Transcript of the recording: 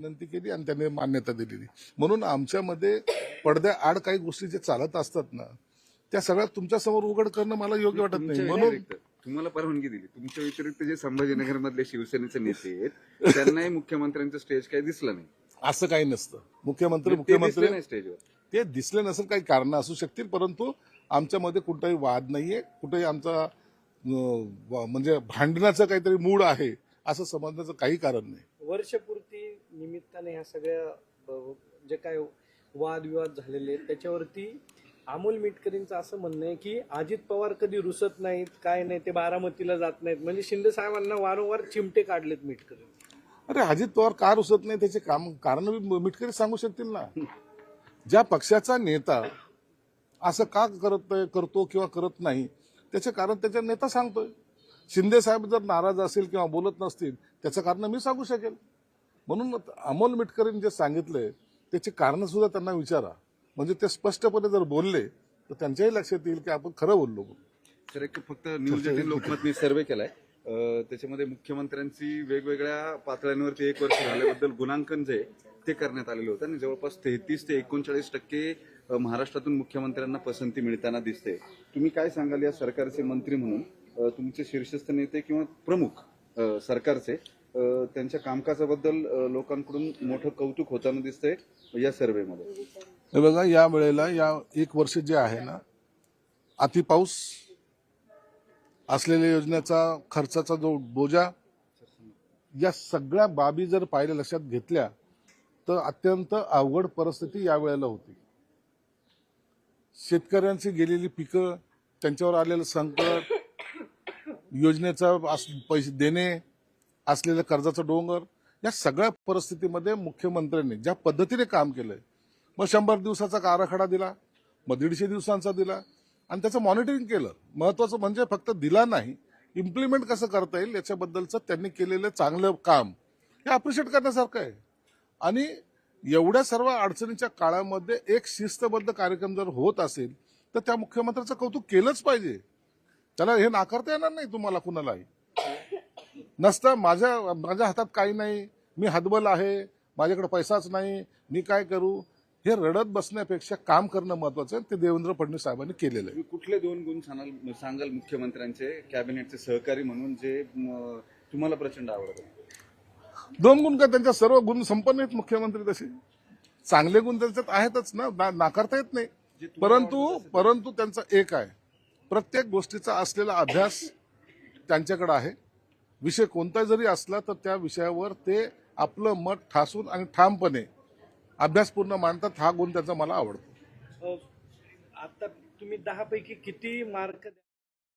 विनंती केली आणि त्यांनी मान्यता दिलेली. म्हणून आमच्यामध्ये पडद्याआड काही गोष्टी जे चालत असतात ना, त्या सगळ्या तुमच्या समोर उघड करणं मला योग्य वाटत नाही. म्हणून तुम्हाला परवानगी दिली. तुमच्या व्यतिरिक्त जे संभाजीनगर मधले शिवसेनेचे नेते आहेत त्यांनाही मुख्यमंत्र्यांचं स्टेज काही दिसलं नाही. असं काही नसतं. मुख्यमंत्री स्टेजवर ते दिसले नसेल, काही कारण असू शकतील, परंतु आमच्यामध्ये कुठलाही वाद नाहीये, कुठेही आमचा म्हणजे भांडणाचं काहीतरी मूड आहे असं समजण्याचं काही कारण नाही. वर्षपूर्ती निमित्ताने ह्या सगळ्या जे काय वादविवाद झालेले आहेत त्याच्यावरती अमोल मिटकरींचं असं म्हणणं आहे की अजित पवार कधी रुसत नाहीत, काय नाही, ते बारामतीला जात नाहीत, म्हणजे शिंदे साहेबांना वारंवार चिमटे काढलेत मिटकरी. अरे अजित पवार का रुसत नाही त्याचे कारण मिटकरी सांगू शकतील ना. ज्या पक्षाचा नेता असं का करतो किंवा करत नाही त्याचे कारण त्याचा नेता सांगतोय. शिंदे साहेब जर नाराज असेल किंवा बोलत नसतील त्याचं कारण मी सांगू शकेल. म्हणून अमोल मिटकरींनी जे सांगितलंय त्याची कारण सुद्धा त्यांना विचारा, म्हणजे ते स्पष्टपणे जर बोलले तर त्यांच्याही लक्षात येईल की आपण खरं बोललो. सर, एक फक्त न्यूज 18 लोकमतने सर्वे केलाय, त्याच्यामध्ये मुख्यमंत्र्यांची वेगवेगळ्या पातळ्यांवरती 1 वर्ष झाल्याबद्दल गुणांकन जे ते करण्यात आलेलं होतं आणि जवळपास 33 ते 39% महाराष्ट्रातून मुख्यमंत्र्यांना पसंती मिळताना दिसते. तुम्ही काय सांगाल या सरकारचे मंत्री म्हणून, तुमचे शीर्षस्थ नेते किंवा प्रमुख सरकारचे त्यांच्या कामकाजाबद्दल लोकांकडून मोठं कौतुक होताना दिसतंय या सर्व्हेमध्ये? हे बघा, या वेळेला या 1 वर्ष जे आहे ना, अतिपाऊस असलेल्या योजनेचा खर्चाचा जो बोजा, या सगळ्या बाबी जर पाहिल्या लक्षात घेतल्या तर अत्यंत अवघड परिस्थिती या वेळेला होती. शेतकऱ्यांची गेलेली पिकं, त्यांच्यावर आलेलं संकट, योजनेचा पैसे देणे, असलेलं कर्जाचं डोंगर, या सगळ्या परिस्थितीमध्ये मुख्यमंत्र्यांनी ज्या पद्धतीने काम केलंय, मग 100 दिवसाचा आराखडा दिला, मग 150 दिवसांचा दिला आणि त्याचं मॉनिटरिंग केलं. महत्वाचं म्हणजे फक्त दिला नाही, इम्प्लिमेंट कसं करता येईल याच्याबद्दलचं त्यांनी केलेलं चांगलं काम हे अप्रिशिएट करण्यासारखं आहे. आणि एवढ्या सर्व अडचणीच्या काळामध्ये एक शिस्तबद्ध कार्यक्रम जर होत असेल तर त्या मुख्यमंत्र्याचं कौतुक केलंच पाहिजे. त्याला हे नाकारता येणार नाही तुम्हाला कुणालाही. नसतं माझ्या हातात काही नाही, मी हतबल आहे, माझ्याकडे पैसाच नाही, मी काय करू, हे रडत बसण्यापेक्षा काम करणं महत्वाचं आहे. ते देवेंद्र फडणवीस साहेबांनी केलेलं आहे. कुठले 2 गुण सांगाल मुख्यमंत्र्यांचे कॅबिनेटचे सहकारी म्हणून जे तुम्हाला प्रचंड आवडतात? 2 गुण का, त्यांच्या सर्व गुण संपन्न आहेत मुख्यमंत्री. तसे चांगले गुण त्यांच्यात आहेतच ना, नाकारता येत नाही. परंतु त्यांचा एक आहे, प्रत्येक गोष्टीचा असलेला अभ्यास त्यांच्याकडे आहे. विषय कोणता जरी असला तर त्या विषयावर ते आपलं मत ठासून आणि ठामपणे अभ्यासपूर्ण मांडतात. हा गुण त्याचा मला आवडतो. आता तुम्ही 10 पैकी किती मार्क